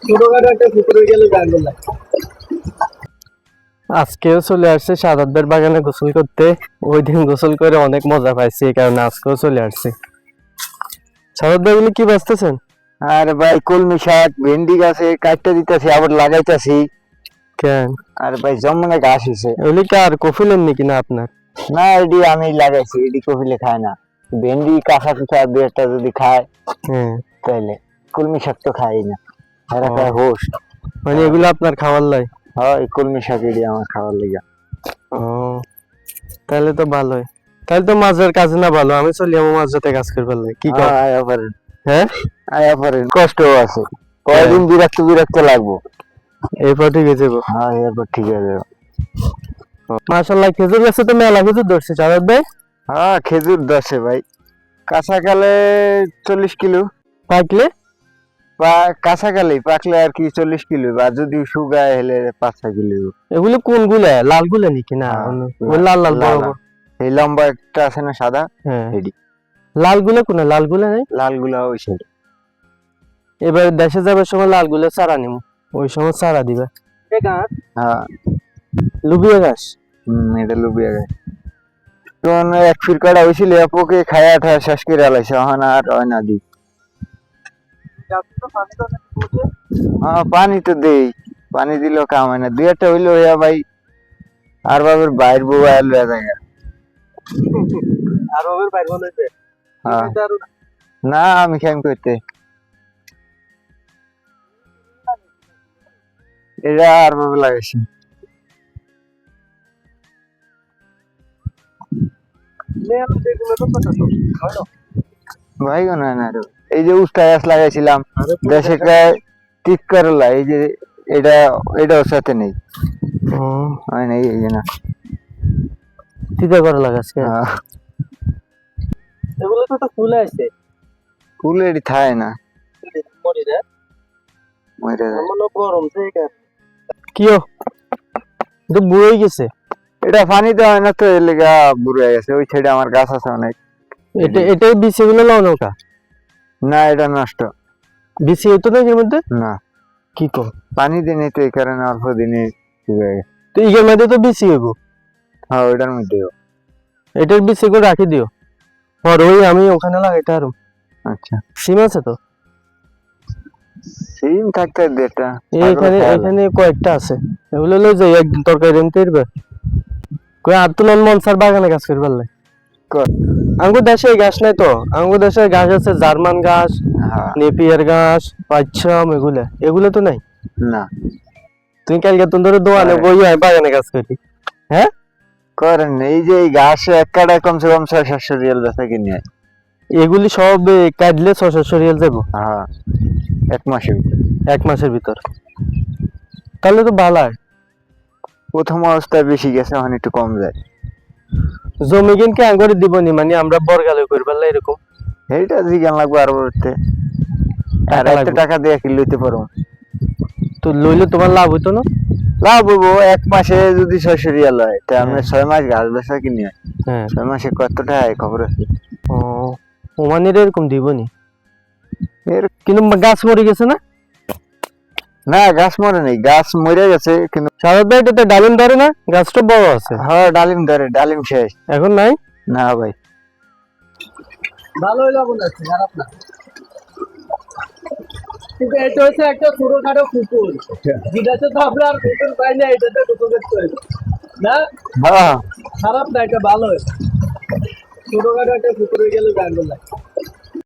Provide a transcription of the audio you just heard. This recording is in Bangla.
ছোটখাটো একটা পুকুরে গেলে গান্ডল লাগে। আজকেও চলে আসছে সাদাতদের বাগানে গোসল করতে। ওই দিন গোসল করে অনেক মজা পাইছি, এই কারণে আজকেও চলে আসছে। সাদাত ভাই এগুলো কি বাঁচতেছেন? আরে ভাই কলমি শাক ভেন্ডি গাছে কাটতে দিতেছি আবার লাগাইতেছি। কেন? আরে ভাই জম্মনে ঘাস হয়েছে। এগুলি কি আর কফিলেন নাকি না আপনার? না এডি আমি লাগাইছি, এডি কপিলে খায় না। ভেন্ডি কাঁচা কুচা দু একটা যদি খায় হ্যাঁ, তাইলে, কলমি শাক তো খাই না। এরা ও। খায় হোস। মানে এগুলো আপনার খাওয়ার লাই? হয় কলমি শাক এডি আমার খাওয়ার লেগে। ও, তাহলে তো ভালোই। তাহলে তো মাঝের কাজ না ভালো, আমি চলি আমার মাঝরাতে কাজ করবার লাই। কি কর? আয়া পারেন, হ্যাঁ, আয়া পারেন, কষ্টও আছে। কয়দিন বিরক্ত বিরক্ত লাগবো। এরপর ঠিক আছে গো। হ্যাঁ এরপর ঠিক আছে। মাশাআল্লাহ, খেজুর গাছে তো মেলা খেজুর ধরছে সাদাত ভাই। হ্যাঁ খেজুর 10 ভাই, কাঁচাকালে 40 কিলো, পাকলে? কাঁচাকালে পাকলে আর কি 40 কিলো, আর যদি শুকায় হলে 5-6 কিলো। এগুলো কোনগুলা? লাল গুলা নাকি? না হ্যাঁ, অন্য ওই লাল লাল বড় বড়। এই লম্বা একটা আছে না সাদা, হ্যাঁ, এডি। লাল গুলা কোন? লাল গুলা নাই? লাল গুলা ওই সাইড। এবার দেশে যাবার সময় লাল গুলা চারা নিব, ওই সময় চারা দিবে। হ্যাঁ লুবিয়া ঘাস। এটা লুবিয়া গাছ। তখন এক ফিরকাটা হয়েছিল, পোকে খায়া ঠায়া শেষ করে আলাইছে, এখন আর হয় না দি। হ্যাঁ পানি তো দেই, পানি দিলেও কাম হয় না। দুই একটা হইলো হইয়া ভাই, আর বাবার বাইর বউ আয়া লইয়া জায়গা। আর ওদের বাইরে হইছে হ্যাঁ না আমি খাইম করতে এটা আর বাবা লাগাইছি। এগুলো তো কত ভালো। ভাই গো না না রে, এই যে উস্তা গাছ লাগাইছিলাম দেশে টিক করলা, এই যে এটা এটাও সাথে নেই, ও, হয় নাই এই যে না। তিতা করা লাগাচ্ছে। হ্যাঁ, এগুলো তো ফুল আছে। ফুল এটি থায় না, মরি রে মরে যায়। মনে গরম থেকে কিও তো বুড়োই গেছে। এটা পানি দেওয়া হয় না তো, এর লেগা বুড়ো হয়ে গেছে। ওই সাইডে আমার গাছ আছে অনেক। এটাই বিচি গুলো লাও নৌকা? না এটা নষ্ট। বিচি হইতো না এর মধ্যে? না কি কো? পানি দিনে তো এই কারণে অল্প দিনে শুকিয়ে গেছে। তো ইগের মধ্যে তো বিচি হইব। হ্যাঁ ওইটার মধ্যেও। এটার বিচি করে রাখি দিও, আর ওই আমি ওখানে লাগাইতে আরো। আচ্ছা সিম আছে তো? সিম থাকতে দেটা এখানে কয়েকটা আছে, এগুলো লই যাই একদিন তরকারি রানতে পারবে। কই আব্দুল মনসার বাগানে কাজ করবার লাই। আঙ্গুর দেশে গাছ নাই তো, আঙ্গুর দেশে গাছ আছে জার্মান গাছ, হ্যাঁ নেপিয়ার গাছ, পাচ্ছাম, এগুলো তো নাই। না তুমি কালকে তুমি ধরে দোয়ানে হ্যাঁ। বই বাগানে কাজ করি। হ্যাঁ করেন এই যে এই ঘাস এক কাটায় কমসে কম 600-700 রিয়াল বেচা কিনে হয়। এগুলি সব কাটলে 600 রিয়াল যাবো হ্যাঁ এক মাসের ভিতরে। এক মাসের ভিতর, তাহলে তো ভালো হয়। প্রথম অবস্থায় বেশি গেছে, এখন একটু কম যায়। জমি কিনকে আঙ্গুরে দিবনি, মানে আমরা বর্গালে করবার লাই এরকম। এইটা জিজ্ঞান লাগবে আর বলতে, আর টাকা এত লাগবে। টাকা দিয়ে কি লইতে পারো? তো লইলে তোমার লাভ হইতো না? লাভ হইবো, এক মাসে যদি 600 রিয়াল হয় তা আমি হ্যাঁ। 6 মাস ঘাস বেচা কিনে হয়। হ্যাঁ, 6 মাসে কত টাকা হয় খবর আছে? ও ওমানের এরকম দিবনি, এর কিন্তু গাছ মরে গেছে না? না গাছ মরে নেই, গাছ মরে গেছে কিন্তু। সারা এটাতে ডালিম ধরে না, গাছটা বড় আছে। হ্যাঁ ডালিম ধরে, ডালিম শেষ এখন নাই। না ভাই। ভালো হইলো মনে হচ্ছে, খারাপ না। কিন্তু এটা হচ্ছে একটা ছোটখাটো পুকুর, যেটাতে তো আমরা আর পুকুর পাই না, এটাতে পুকুরের তৈরি না। হ্যাঁ খারাপ না, এটা ভালো হয়েছে। ছোটখাটো একটা পুকুরে গেলে গান্ডল লাগে।